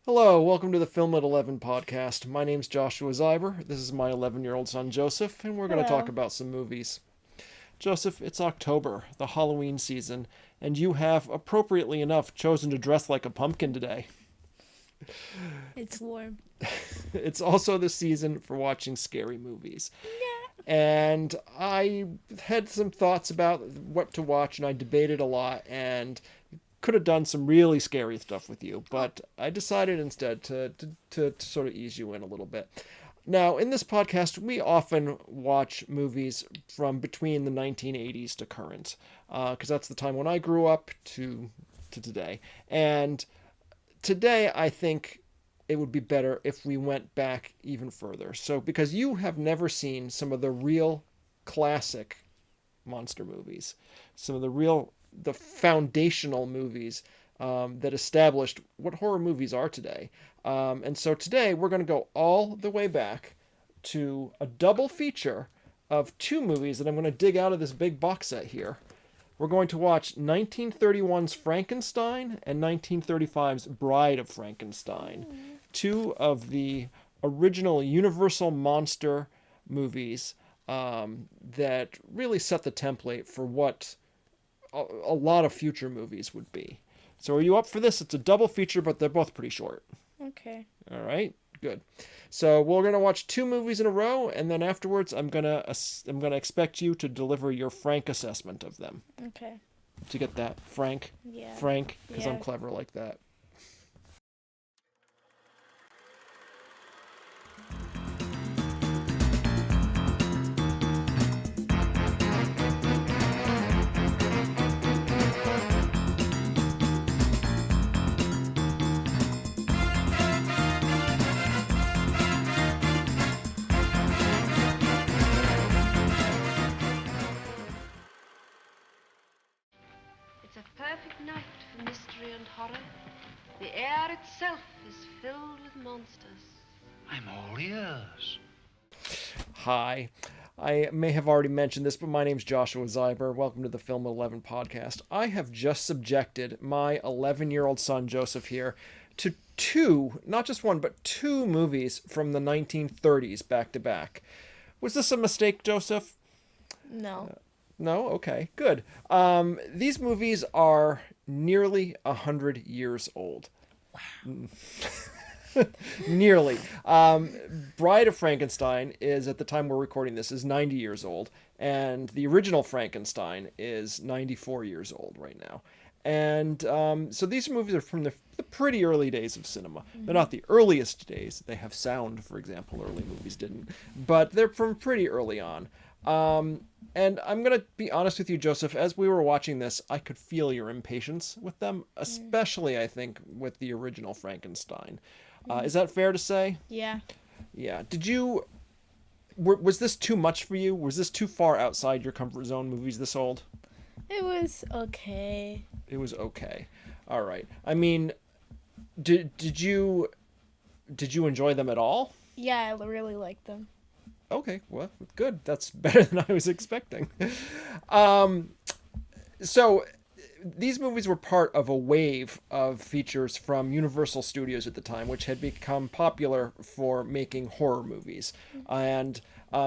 Hello, welcome to the Film at 11 podcast. My name's Joshua Zeiber. This is my 11-year-old son Joseph, and we're going to talk Hello. about some movies. Joseph, it's October, the Halloween season, and you have, appropriately enough, chosen to dress like a pumpkin today. It's warm. It's also the season for watching scary movies. Yeah. And I had some thoughts about what to watch, and I debated a lot, and could have done some really scary stuff with you, Oh, but I decided instead to sort of ease you in a little bit. Now, in this podcast, we often watch movies from between the 1980s to current, because that's the time when I grew up to today. And today, I think it would be better if we went back even further. So, because you have never seen some of the real classic monster movies, some of the foundational movies that established what horror movies are today. And so today we're going to go all the way back to a double feature of two movies that I'm going to dig out of this big box set here. We're going to watch 1931's Frankenstein and 1935's Bride of Frankenstein, two of the original Universal monster movies that really set the template for what a lot of future movies would be. So are you up for this? It's a double feature, but they're both pretty short. okay. All right, good. So we're gonna watch two movies in a row, and then afterwards, I'm gonna expect you to deliver your frank assessment of them. Okay. Did you get that, Frank? Yeah. Frank, because I'm Yeah. clever like that. It's a perfect night for mystery and horror. The air itself is filled with monsters. I'm all ears. Hi. I may have already mentioned this, but my name's Joshua Zeiber. Welcome to the Film 11 podcast. I have just subjected my 11-year-old son, Joseph, here to two, not just one, but two movies from the 1930s back to back. Was this a mistake, Joseph? No. No? Okay, good. These movies are nearly 100 years old. Nearly. Bride of Frankenstein is, at the time we're recording this, is 90 years old, and the original Frankenstein is 94 years old right now. And so these movies are from the pretty early days of cinema. They're not the earliest days. They have sound, for example. Early movies didn't. But they're from pretty early on. And I'm going to be honest with you, Joseph. As we were watching this, I could feel your impatience with them, especially, I think, with the original Frankenstein. Is that fair to say? Yeah. Yeah. Was this too much for you? Was this too far outside your comfort zone, movies this old? It was okay. It was okay. All right. I mean, did you enjoy them at all? Yeah, I really liked them. Okay, well, good. That's better than I was expecting. Um, so these movies were part of a wave of features from Universal Studios at the time, which had become popular for making horror movies, and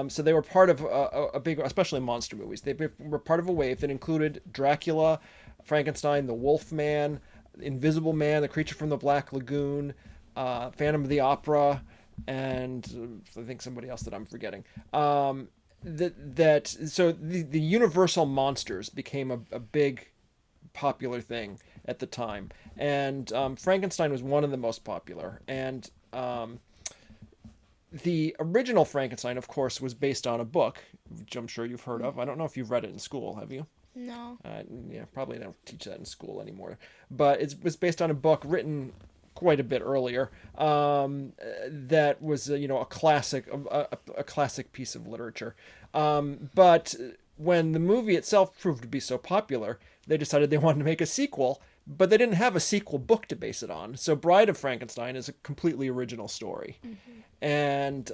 so they were part of a big, especially monster movies. They were part of a wave that included Dracula, Frankenstein, the Wolf Man, Invisible Man, the Creature from the Black Lagoon, Phantom of the Opera, and I think somebody else that I'm forgetting. So the Universal monsters became a big popular thing at the time, and Frankenstein was one of the most popular. And the original Frankenstein, of course, was based on a book, which I'm sure you've heard of. I don't know if you've read it in school. Have you? No. Yeah, probably don't teach that in school anymore. But it was based on a book written quite a bit earlier. That was a classic piece of literature. But when the movie itself proved to be so popular, they decided they wanted to make a sequel, but they didn't have a sequel book to base it on. So Bride of Frankenstein is a completely original story. And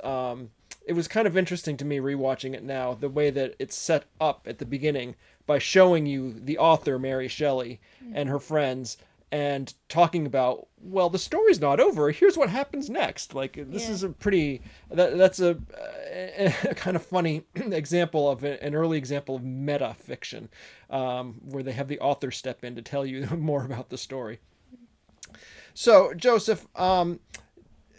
it was kind of interesting to me rewatching it now, the way that it's set up at the beginning by showing you the author, Mary Shelley, and her friends, and talking about, well, the story's not over. Here's what happens next. Like this is a pretty that's a kind of funny example of an early example of meta fiction, where they have the author step in to tell you more about the story. So Joseph,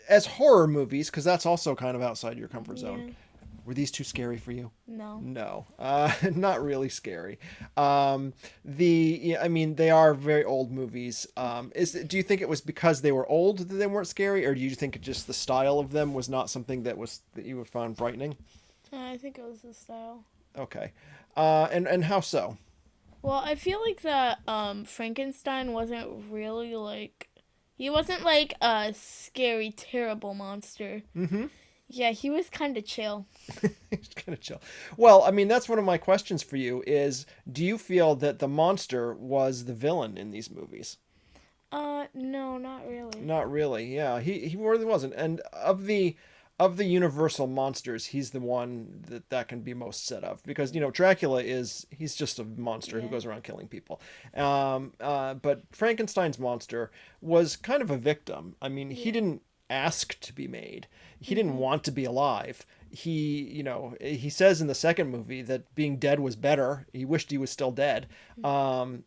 as horror movies, because that's also kind of outside your comfort zone. Were these too scary for you? No. No, not really scary. I mean, they are very old movies. Do you think it was because they were old that they weren't scary, or do you think just the style of them was not something that you would find frightening? I think it was the style. Okay, and how so? Well, I feel like that Frankenstein wasn't really like, he wasn't like a scary, terrible monster. Mm-hmm. Yeah, he was kind of chill. He's kind of chill. Well, I mean, that's one of my questions for you is, do you feel that the monster was the villain in these movies? No, not really. Not really. Yeah, he really wasn't. And of the universal monsters, he's the one that can be most set up, because Dracula he's just a monster who goes around killing people. But Frankenstein's monster was kind of a victim. I mean, he didn't ask to be made. He didn't want to be alive. He says in the second movie that being dead was better. He wished he was still dead. And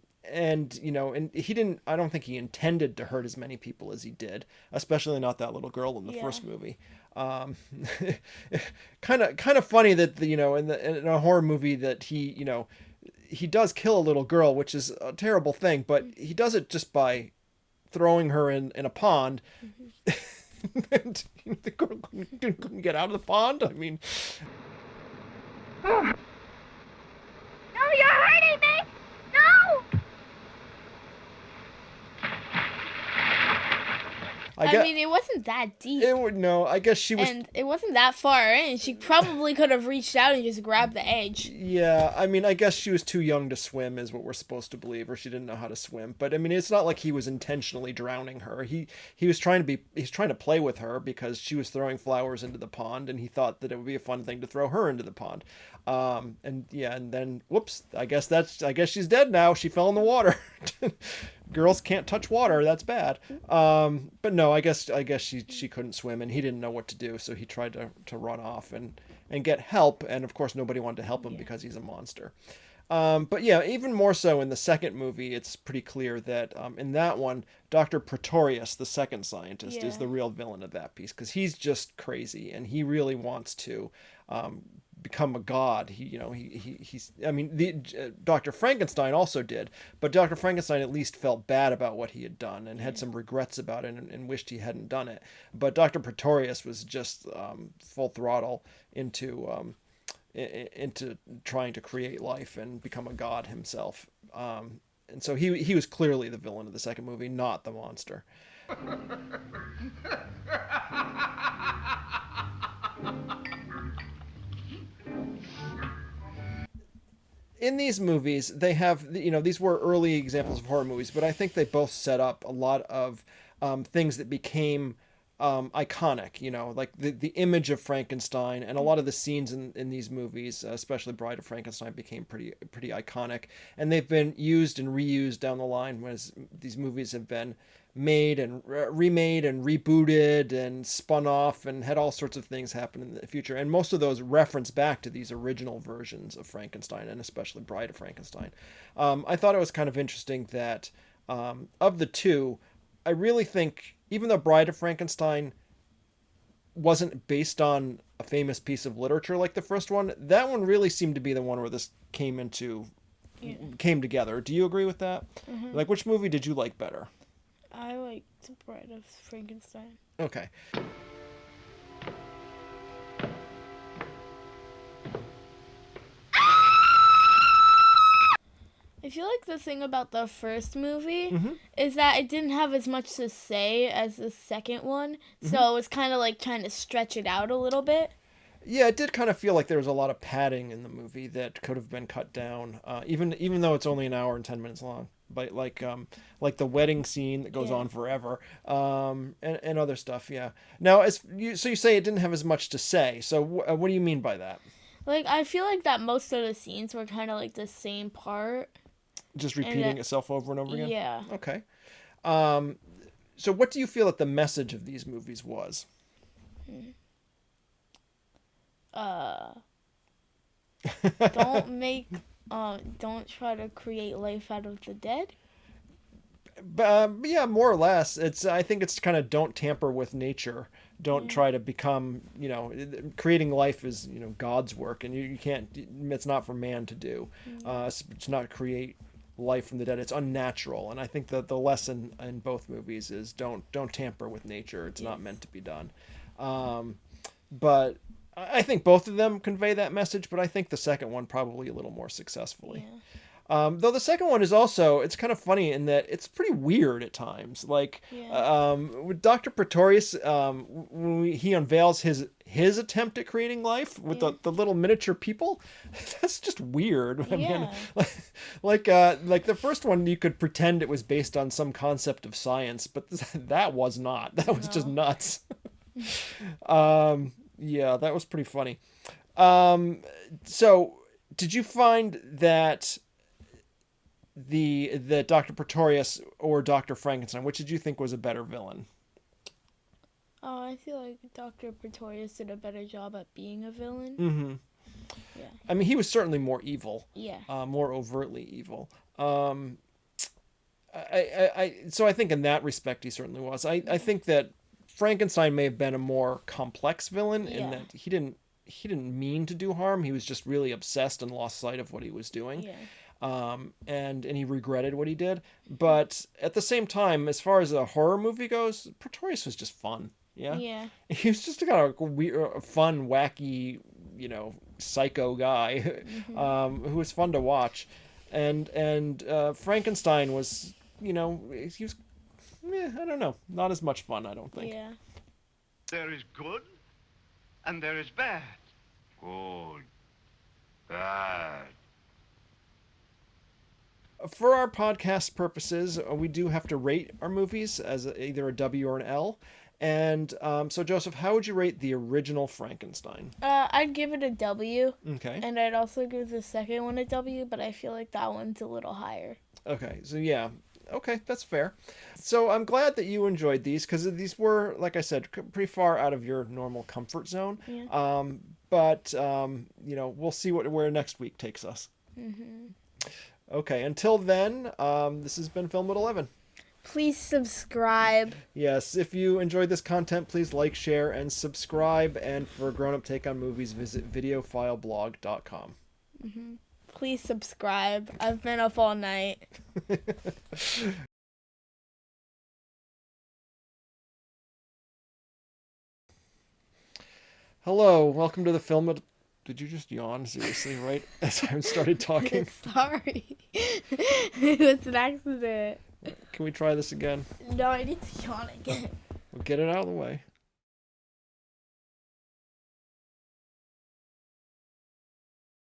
he didn't, I don't think he intended to hurt as many people as he did, especially not that little girl in the first movie. Kind of funny that in a horror movie that he does kill a little girl, which is a terrible thing, but he does it just by throwing her in a pond. And the girl couldn't get out of the pond. I mean, no, you're hurting me. No. I mean, it wasn't that deep. I guess she was... And it wasn't that far in. She probably could have reached out and just grabbed the edge. Yeah, I mean, I guess she was too young to swim is what we're supposed to believe, or she didn't know how to swim. But I mean, it's not like he was intentionally drowning her. He was trying to play with her because she was throwing flowers into the pond, and he thought that it would be a fun thing to throw her into the pond. And then whoops, I guess she's dead now. She fell in the water. Girls can't touch water. That's bad. But no, I guess she couldn't swim, and he didn't know what to do, so he tried to run off and get help. And of course, nobody wanted to help him because he's a monster. But yeah, even more so in the second movie, it's pretty clear that in that one, Dr. Pretorius, the second scientist, is the real villain of that piece, because he's just crazy, and he really wants to become a god. He's I mean, Dr. Frankenstein also did, but Dr. Frankenstein at least felt bad about what he had done and had some regrets about it and wished he hadn't done it. But Dr. Pretorius was just full throttle into trying to create life and become a god himself. And so he was clearly the villain of the second movie, not the monster. In these movies, they have, these were early examples of horror movies, but I think they both set up a lot of things that became iconic, like the image of Frankenstein, and a lot of the scenes in these movies, especially Bride of Frankenstein, became pretty iconic, and they've been used and reused down the line as these movies have been made and remade and rebooted and spun off and had all sorts of things happen in the future, and most of those reference back to these original versions of Frankenstein, and especially Bride of Frankenstein. I thought it was kind of interesting that of the two, I really think, even though Bride of Frankenstein wasn't based on a famous piece of literature like the first one, that one really seemed to be the one where this came together. Do you agree with that? Mm-hmm. Like, which movie did you like better? I liked Bride of Frankenstein. Okay. I feel like the thing about the first movie is that it didn't have as much to say as the second one, so it was kind of like trying to stretch it out a little bit. Yeah, it did kind of feel like there was a lot of padding in the movie that could have been cut down, even though it's only an hour and 10 minutes long. But like the wedding scene that goes on forever, and other stuff. Yeah. Now, you say it didn't have as much to say. So what do you mean by that? Like, I feel like that most of the scenes were kind of like the same part. Just repeating itself over and over again? Yeah. Okay. So what do you feel that the message of these movies was? Don't try to create life out of the dead. Yeah, more or less. I think it's kind of don't tamper with nature. Don't try to become, creating life is, God's work, and you can't. It's not for man to do. It's not create life from the dead. It's unnatural, and I think that the lesson in both movies is don't tamper with nature. It's not meant to be done. But I think both of them convey that message, but I think the second one probably a little more successfully. Yeah. Though the second one is also, it's kind of funny in that it's pretty weird at times. Like, with Dr. Pretorius, when he unveils his attempt at creating life with the little miniature people, that's just weird. I mean, like the first one, you could pretend it was based on some concept of science, but that was not. That was just nuts. Yeah, that was pretty funny. So, did you find that the Dr. Pretorius or Dr. Frankenstein, which did you think was a better villain? Oh, I feel like Dr. Pretorius did a better job at being a villain. Mm-hmm. Yeah. I mean, he was certainly more evil. Yeah. More overtly evil. So I think in that respect he certainly was. I think that Frankenstein may have been a more complex villain in that he didn't mean to do harm. He was just really obsessed and lost sight of what he was doing. Yeah. And he regretted what he did. But at the same time, as far as a horror movie goes, Pretorius was just fun. Yeah. Yeah. He was just a kind of weird, fun, wacky, psycho guy, who was fun to watch. And Frankenstein was, he was, I don't know, not as much fun, I don't think. Yeah. There is good and there is bad. Good. Bad. For our podcast purposes, we do have to rate our movies as either a W or an L. And so, Joseph, how would you rate the original Frankenstein? I'd give it a W. Okay. And I'd also give the second one a W, but I feel like that one's a little higher. Okay, so yeah. Okay, that's fair. So I'm glad that you enjoyed these, because these were, like I said, pretty far out of your normal comfort zone. Yeah. But we'll see where next week takes us. Mm-hmm. Okay, until then, this has been Film at 11. Please subscribe. Yes, if you enjoyed this content, please like, share, and subscribe. And for a grown-up take on movies, visit videofileblog.com. Mm-hmm. Please subscribe. I've been up all night. Hello, welcome to the Film at... Did you just yawn? Seriously, right? As I started talking? Sorry. It's an accident. Can we try this again? No, I need to yawn again. We'll get it out of the way.